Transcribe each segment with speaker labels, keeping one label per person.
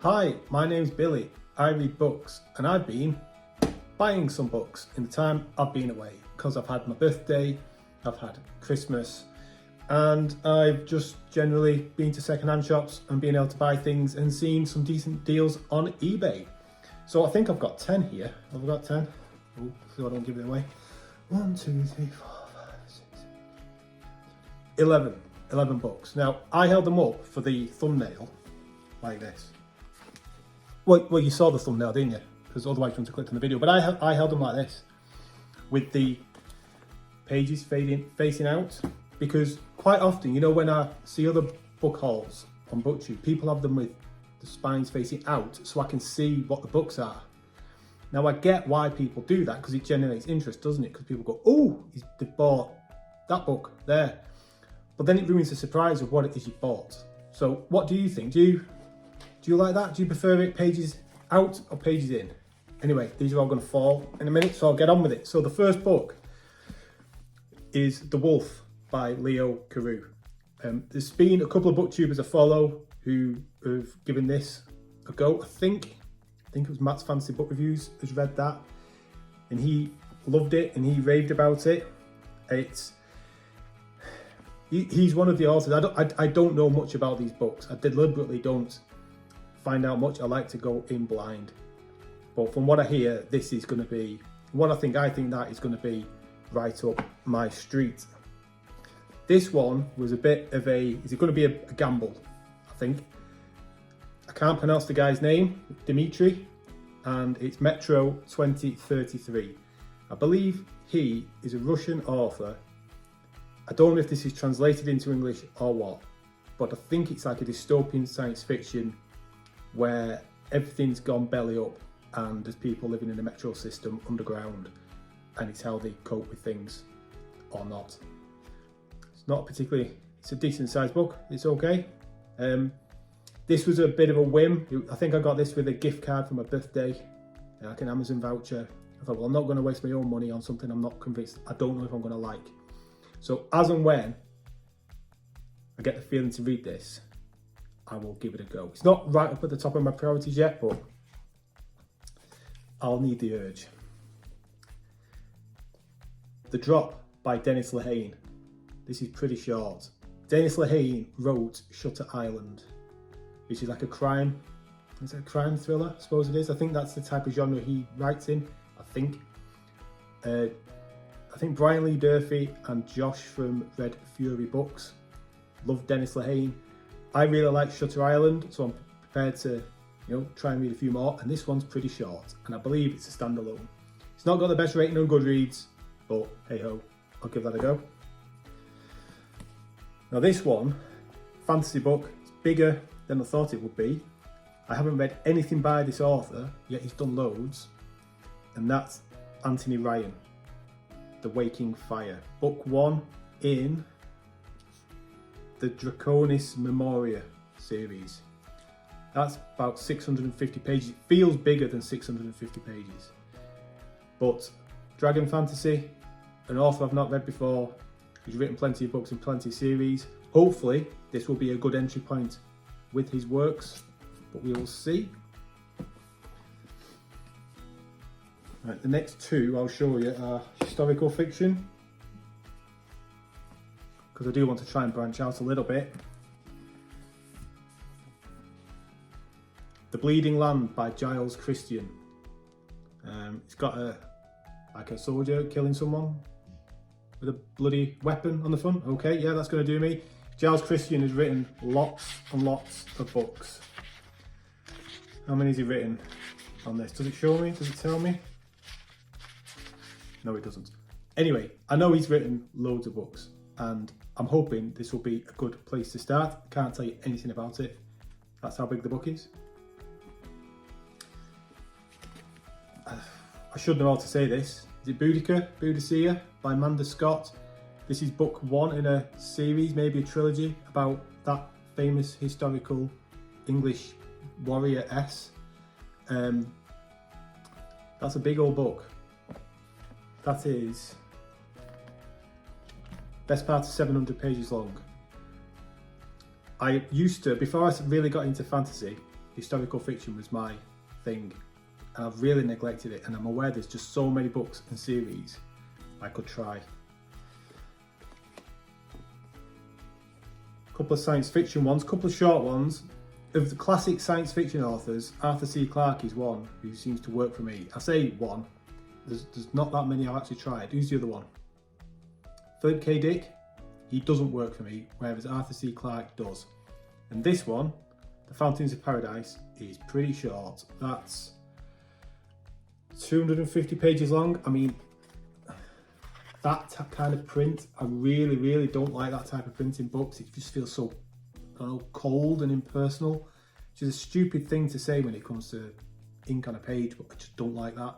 Speaker 1: Hi, my name's Billy. I read books and I've been buying some books in the time I've been away because I've had my birthday, I've had Christmas, and I've just generally been to secondhand shops and been able to buy things and seen some decent deals on eBay. So I think I've got 10 here. I've got 10. Oh, so I don't give it away. 1, 2, 3, 4, 5, 6, 7, 11 books. Now, I held them up for the thumbnail like this. Well, you saw the thumbnail, didn't you? Because otherwise you wouldn't have clicked on the video. But I held them like this, with the pages facing out. Because quite often, you know, when I see other book hauls on Booktube, people have them with the spines facing out, so I can see what the books are. Now, I get why people do that, because it generates interest, doesn't it? Because people go, oh, they've bought that book there. But then it ruins the surprise of what it is you bought. So what do you think? Do you like that? Do you prefer it pages out or pages in? Anyway, these are all going to fall in a minute, so I'll get on with it. So the first book is The Wolf by Leo Carew. There's been a couple of booktubers I follow who have given this a go. I think it was Matt's Fantasy Book Reviews has read that, and he loved it and he raved about it. He's one of the authors. I don't know much about these books. I deliberately don't find out much. I like to go in blind. But from what I hear, this is going to be what I think that is going to be right up my street. This one was a bit of is it going to be a gamble, I think. I can't pronounce the guy's name, Dimitri, and it's Metro 2033. I believe he is a Russian author. I don't know if this is translated into English or what, but I think it's like a dystopian science fiction where everything's gone belly up and there's people living in the metro system underground, and it's how they cope with things or not. It's a decent sized book, it's okay. This was a bit of a whim. I think I got this with a gift card for my birthday, like an Amazon voucher. I thought, well, I'm not going to waste my own money on something I'm not convinced, I don't know if I'm going to like. So as and when I get the feeling to read this, I will give it a go. It's not right up at the top of my priorities yet, but I'll need the urge. The Drop by Dennis Lehane. This is pretty short. Dennis Lehane wrote Shutter Island, which is like a crime. Is it a crime thriller? I suppose it is. I think that's the type of genre he writes in. I think Brian Lee Durfee and Josh from Red Fury Books love Dennis Lehane. I really like Shutter Island, so I'm prepared to, try and read a few more. And this one's pretty short, and I believe it's a standalone. It's not got the best rating on Goodreads, but hey ho, I'll give that a go. Now this one, fantasy book, it's bigger than I thought it would be. I haven't read anything by this author, yet he's done loads, and that's Anthony Ryan, The Waking Fire. Book 1 in the Draconis Memoria series. That's about 650 pages. It feels bigger than 650 pages. But Dragon Fantasy, an author I've not read before, who's written plenty of books and plenty of series. Hopefully this will be a good entry point with his works, but we will see. Right, the next two I'll show you are historical fiction, because I do want to try and branch out a little bit. The Bleeding Land by Giles Christian. It's got a soldier killing someone with a bloody weapon on the front. Okay, yeah, that's going to do me. Giles Christian has written lots and lots of books. How many has he written on this? Does it show me? Does it tell me? No, it doesn't. Anyway, I know he's written loads of books, and I'm hoping this will be a good place to start. Can't tell you anything about it. That's how big the book is. I should know how to say this. Is it Boudica by Amanda Scott? This is book 1 in a series, maybe a trilogy, about that famous historical English warrior-ess. That's a big old book. That is best part of 700 pages long. I used to, before I really got into fantasy, historical fiction was my thing, and I've really neglected it, and I'm aware there's just so many books and series I could try. Couple of science fiction ones, couple of short ones. Of the classic science fiction authors, Arthur C. Clarke is one who seems to work for me. I say one, there's not that many I've actually tried. Who's the other one? Philip K. Dick, he doesn't work for me, whereas Arthur C. Clarke does. And this one, The Fountains of Paradise, is pretty short. That's 250 pages long. I mean, that kind of print, I really, really don't like that type of print in books. It just feels so, I don't know, cold and impersonal. Which is a stupid thing to say when it comes to ink on a page, but I just don't like that.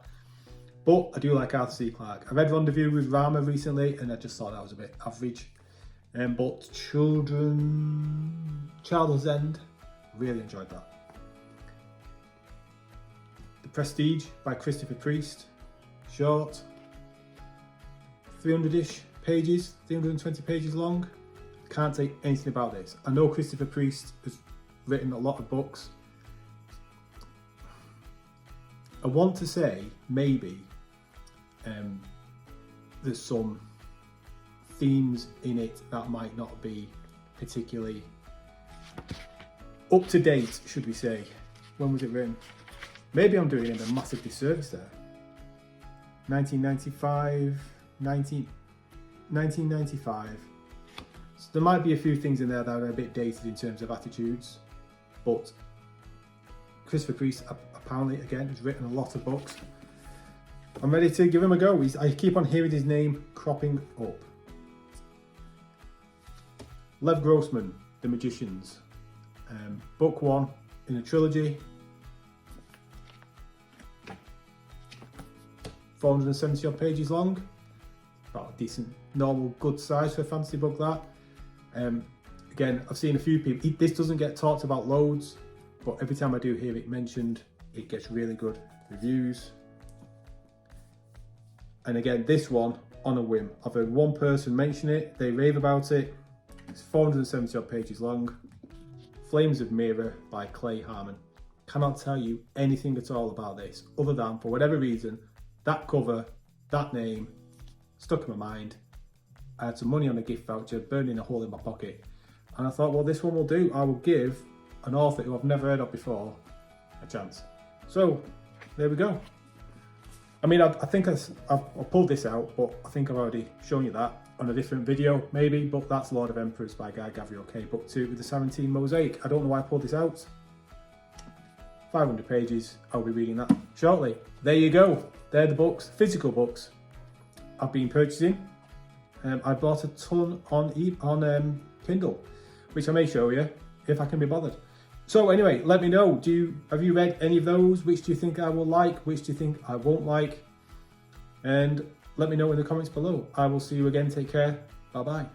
Speaker 1: But I do like Arthur C. Clarke. I read Rendezvous with Rama recently, and I just thought that was a bit average. But Child's End, really enjoyed that. The Prestige by Christopher Priest, short, 300-ish pages, 320 pages long. Can't say anything about this. I know Christopher Priest has written a lot of books. I want to say maybe there's some themes in it that might not be particularly up to date, should we say. When was it written? Maybe I'm doing him a massive disservice there. 1995. So there might be a few things in there that are a bit dated in terms of attitudes, but Christopher Priest apparently, again, has written a lot of books. I'm ready to give him a go. I keep on hearing his name cropping up. Lev Grossman, The Magicians. Book 1 in a trilogy. 470 odd pages long. About a decent, normal, good size for a fantasy book, that. Again, I've seen a few people, this doesn't get talked about loads, but every time I do hear it mentioned, it gets really good reviews. And again, this one, on a whim. I've heard one person mention it, they rave about it. It's 470 odd pages long. Flames of Mira by Clay Harmon. Cannot tell you anything at all about this, other than, for whatever reason, that cover, that name, stuck in my mind. I had some money on a gift voucher, burning a hole in my pocket. And I thought, well, this one will do. I will give an author who I've never heard of before a chance. So, there we go. I mean, I think I've pulled this out, but I think I've already shown you that on a different video, maybe, but that's Lord of Emperors by Guy Gavriel K, book 2 with the Sarantine mosaic. I don't know why I pulled this out. 500 pages, I'll be reading that shortly. There you go. They're the books, physical books I've been purchasing. I bought a ton on Kindle, which I may show you if I can be bothered. So anyway, let me know, have you read any of those? Which do you think I will like? Which do you think I won't like? And let me know in the comments below. I will see you again. Take care. Bye bye.